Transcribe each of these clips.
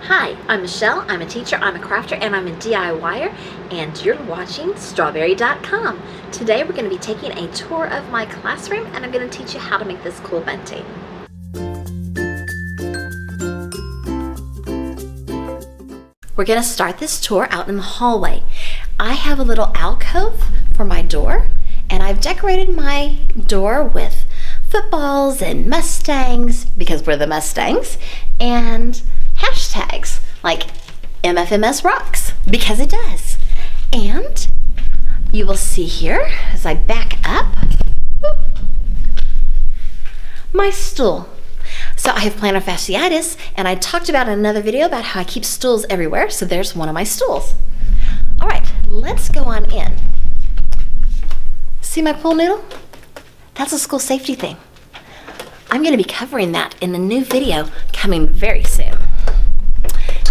Hi, I'm Michelle, I'm a teacher, I'm a crafter, and I'm a DIYer, and you're watching StrawBearie.com. Today we're going to be taking a tour of my classroom, and I'm going to teach you how to make this cool bunting. We're going to start this tour out in the hallway. I have a little alcove for my door, and I've decorated my door with footballs and Mustangs, because we're the Mustangs, and hashtags like MFMS rocks, because it does. And you will see here as I back up my stool. So I have plantar fasciitis, and I talked about in another video about how I keep stools everywhere, so there's one of my stools. All right, let's go on in. See my pool noodle? That's a school safety thing. I'm going to be covering that in a new video coming very soon.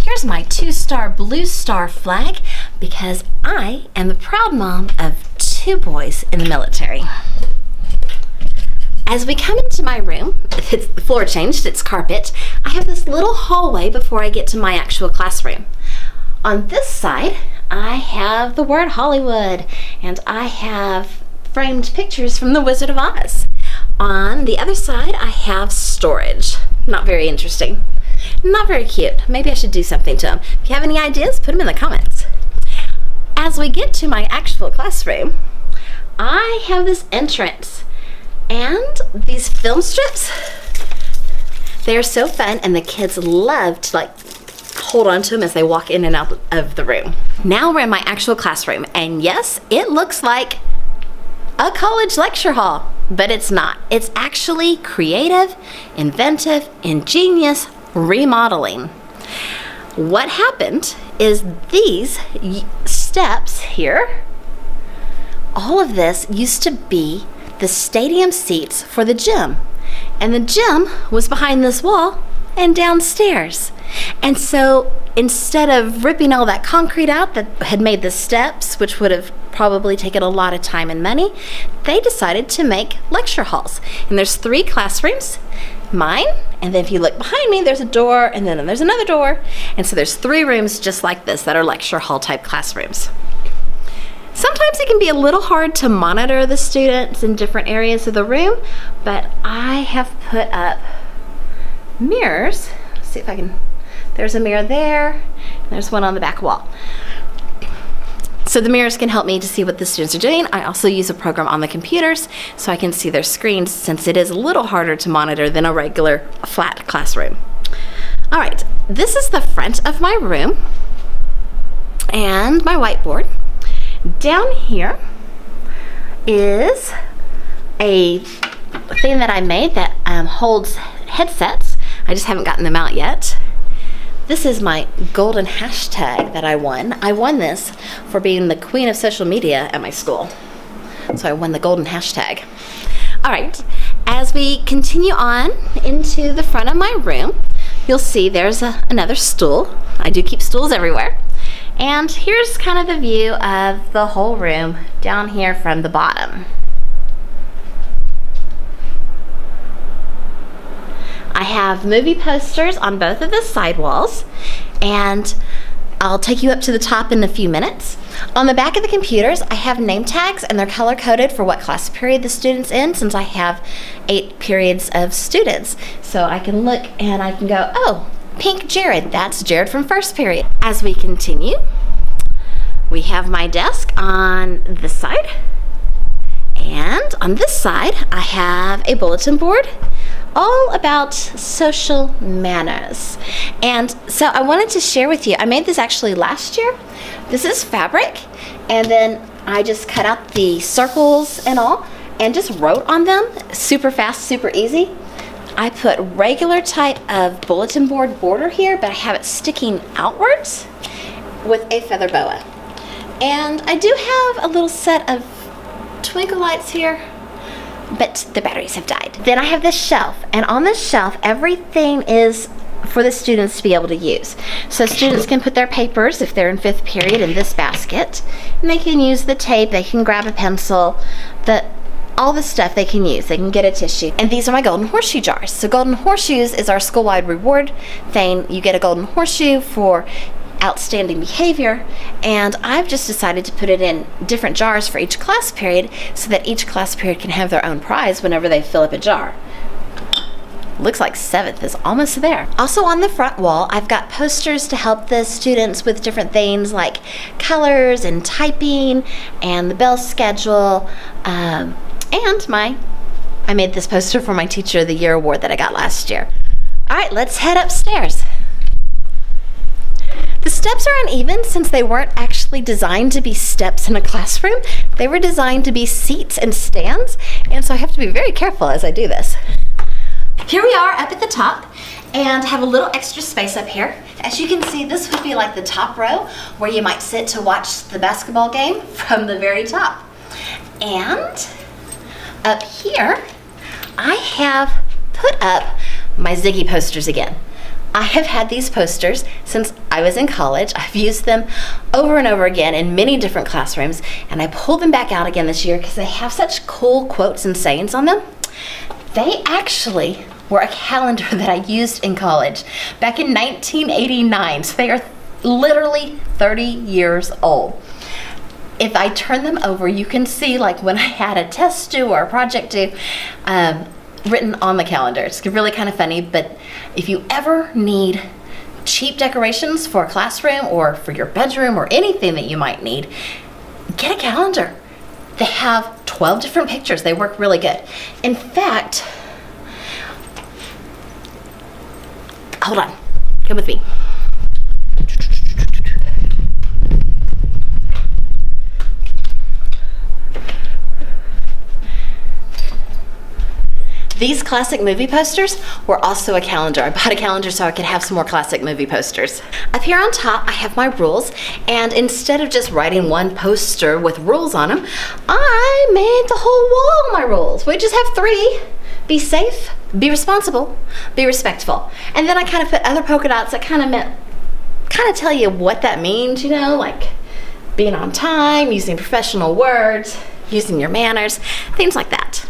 Here's my 2-star blue star flag, because I am the proud mom of 2 boys in the military. As we come into my room, the floor changed, it's carpet, I have this little hallway before I get to my actual classroom. On this side, I have the word Hollywood, and I have framed pictures from the Wizard of Oz. On the other side, I have storage. Not very interesting. Not very cute. Maybe I should do something to them. If you have any ideas, put them in the comments. As we get to my actual classroom, I have this entrance and these film strips. They are so fun, and the kids love to hold on to them as they walk in and out of the room. Now we're in my actual classroom, and yes, it looks like a college lecture hall, but it's not. It's actually creative, inventive, ingenious remodeling. What happened is these steps here, all of this used to be the stadium seats for the gym, and the gym was behind this wall and downstairs. And so instead of ripping all that concrete out that had made the steps, which would have probably taken a lot of time and money, they decided to make lecture halls. And there's 3 classrooms, mine, and then if you look behind me, there's a door, and then there's another door. And so there's 3 rooms just like this that are lecture hall type classrooms. Sometimes it can be a little hard to monitor the students in different areas of the room, but I have put up mirrors. Let's see if I can, there's a mirror there, and there's one on the back wall. So the mirrors can help me to see what the students are doing. I also use a program on the computers so I can see their screens, since it is a little harder to monitor than a regular flat classroom. All right, this is the front of my room and my whiteboard. Down here is a thing that I made that holds headsets. I just haven't gotten them out yet. This is my golden hashtag that I won. I won this for being the queen of social media at my school. So I won the golden hashtag. All right, as we continue on into the front of my room, you'll see there's another stool. I do keep stools everywhere. And here's kind of the view of the whole room down here from the bottom. I have movie posters on both of the side walls, and I'll take you up to the top in a few minutes. On the back of the computers, I have name tags, and they're color-coded for what class period the student's in, since I have 8 periods of students. So I can look and I can go, oh, pink Jared, that's Jared from first period. As we continue, we have my desk on this side, and on this side, I have a bulletin board all about social manners. And so I wanted to share with you, I made this actually last year. This is fabric, and then I just cut out the circles and all, and just wrote on them, super fast, super easy. I put regular type of bulletin board border here, but I have it sticking outwards with a feather boa. And I do have a little set of twinkle lights here, but the batteries have died. Then I have this shelf, and on this shelf, everything is for the students to be able to use. So students can put their papers, if they're in 5th period, in this basket, and they can use the tape, they can grab a pencil. The all the stuff they can use. They can get a tissue. And these are my golden horseshoe jars. So golden horseshoes is our school-wide reward thing. You get a golden horseshoe for outstanding behavior, and I've just decided to put it in different jars for each class period so that each class period can have their own prize whenever they fill up a jar. Looks like 7th is almost there. Also on the front wall, I've got posters to help the students with different things like colors and typing and the bell schedule, and I made this poster for my Teacher of the Year award that I got last year. All right, let's head upstairs. The steps are uneven since they weren't actually designed to be steps in a classroom. They were designed to be seats and stands, and so I have to be very careful as I do this. Here we are up at the top, and have a little extra space up here. As you can see, this would be like the top row where you might sit to watch the basketball game from the very top. And up here, I have put up my Ziggy posters again. I have had these posters since I was in college. I've used them over and over again in many different classrooms, and I pulled them back out again this year because they have such cool quotes and sayings on them. They actually were a calendar that I used in college back in 1989, so they are literally 30 years old. If I turn them over, you can see like when I had a test due or a project due, written on the calendar. It's really kind of funny, but if you ever need cheap decorations for a classroom or for your bedroom or anything that you might need, get a calendar. They have 12 different pictures. They work really good. In fact, hold on, come with me. These classic movie posters were also a calendar. I bought a calendar so I could have some more classic movie posters. Up here on top, I have my rules, and instead of just writing one poster with rules on them, I made the whole wall my rules. We just have 3. Be safe, be responsible, be respectful. And then I kind of put other polka dots that kind of tell you what that means, you know, like being on time, using professional words, using your manners, things like that.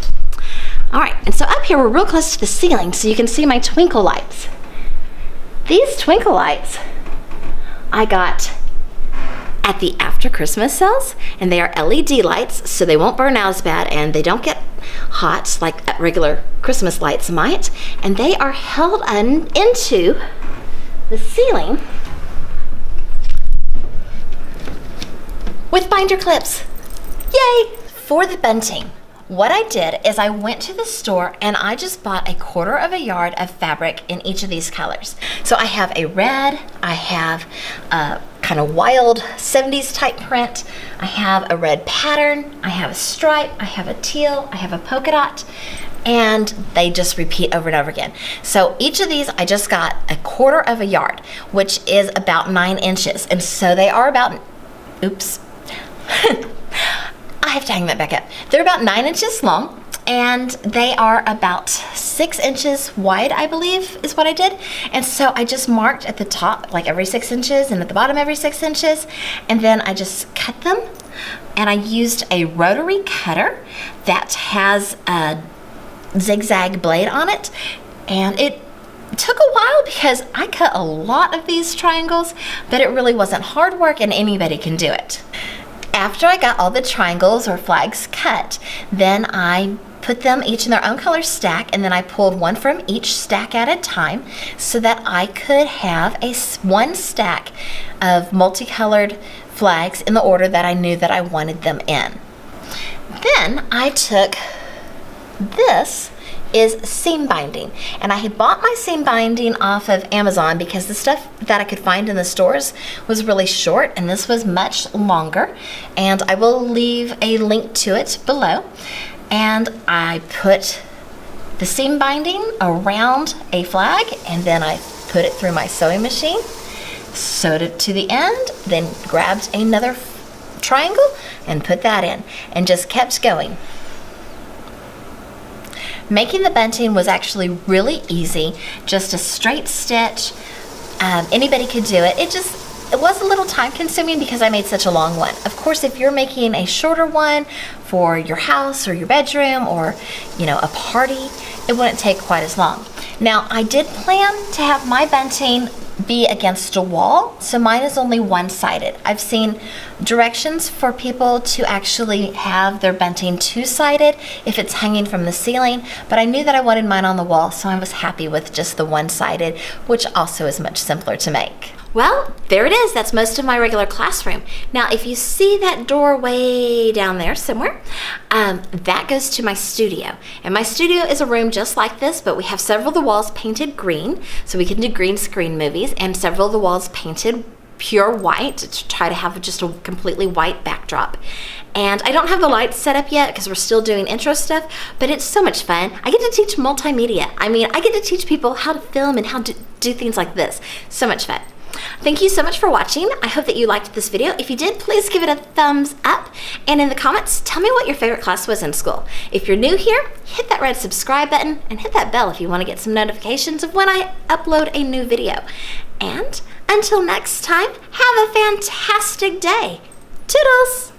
All right, and so up here we're real close to the ceiling, so you can see my twinkle lights. These twinkle lights I got at the after Christmas sales, and they are LED lights, so they won't burn out as bad, and they don't get hot like regular Christmas lights might, and they are held into the ceiling with binder clips. Yay! For the bunting, what I did is I went to the store and I just bought 1/4 yard of fabric in each of these colors. So I have a red, I have a kind of wild 70s type print, I have a red pattern, I have a stripe, I have a teal, I have a polka dot, and they just repeat over and over again. So each of these I just got 1/4 yard, which is about 9 inches. And so they are about, oops. I have to hang that back up. They're about 9 inches long, and they are about 6 inches wide, I believe is what I did. And so I just marked at the top like every 6 inches and at the bottom every 6 inches, and then I just cut them, and I used a rotary cutter that has a zigzag blade on it, and it took a while because I cut a lot of these triangles, but it really wasn't hard work and anybody can do it. After I got all the triangles or flags cut, then I put them each in their own color stack, and then I pulled one from each stack at a time so that I could have one stack of multicolored flags in the order that I knew that I wanted them in. Then I took this is seam binding, and I had bought my seam binding off of Amazon because the stuff that I could find in the stores was really short and this was much longer, and I will leave a link to it below. And I put the seam binding around a flag, and then I put it through my sewing machine, sewed it to the end, then grabbed another triangle and put that in, and just kept going. Making the bunting was actually really easy, just a straight stitch. Anybody could do it. It just It was a little time consuming because I made such a long one. Of course, if you're making a shorter one for your house or your bedroom or, a party, it wouldn't take quite as long. Now, I did plan to have my bunting be against a wall, so mine is only one-sided. I've seen directions for people to actually have their bunting two-sided if it's hanging from the ceiling, but I knew that I wanted mine on the wall, so I was happy with just the one-sided, which also is much simpler to make. Well, there it is. That's most of my regular classroom. Now, if you see that door way down there somewhere, that goes to my studio. And my studio is a room just like this, but we have several of the walls painted green, so we can do green screen movies, and several of the walls painted pure white to try to have just a completely white backdrop. And I don't have the lights set up yet because we're still doing intro stuff, but it's so much fun. I get to teach multimedia. I get to teach people how to film and how to do things like this. So much fun. Thank you so much for watching. I hope that you liked this video. If you did, please give it a thumbs up. And in the comments, tell me what your favorite class was in school. If you're new here, hit that red subscribe button and hit that bell if you want to get some notifications of when I upload a new video. And until next time, have a fantastic day. Toodles!